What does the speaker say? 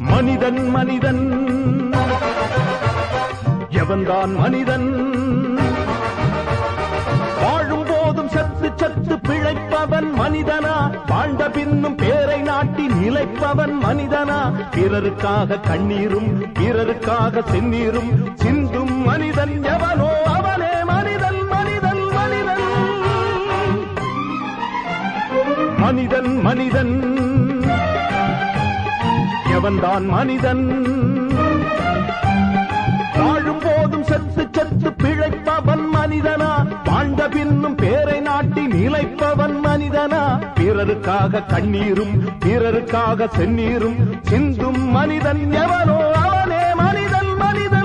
மனிதன் மனிதன் எவன்தான் மனிதன் வாழும் போதும் சத்து சத்து பிழைப்பவன் மனிதனா வாழ்ந்த பின்னும் பேரை நாட்டி நிலைப்பவன் மனிதனா பிறருக்காக கண்ணீரும் பிறருக்காக செந்நீரும் சிந்தும் மனிதன் எவனோ அவனே மனிதன் மனிதன் மனிதன் மனிதன் மனிதன் எவன்தான் மனிதன் வாழும் போதும் சத்து சத்து பிழைப்பவன் மனிதனா வாழ்ந்த பின்னும் பேரை நாட்டி நிலைப்பவன் மனிதனா பிறருக்காக கண்ணீரும் பிறருக்காக செந்நீரும் சிந்தும் மனிதன் எவனோ அவனே மனிதன் மனிதன்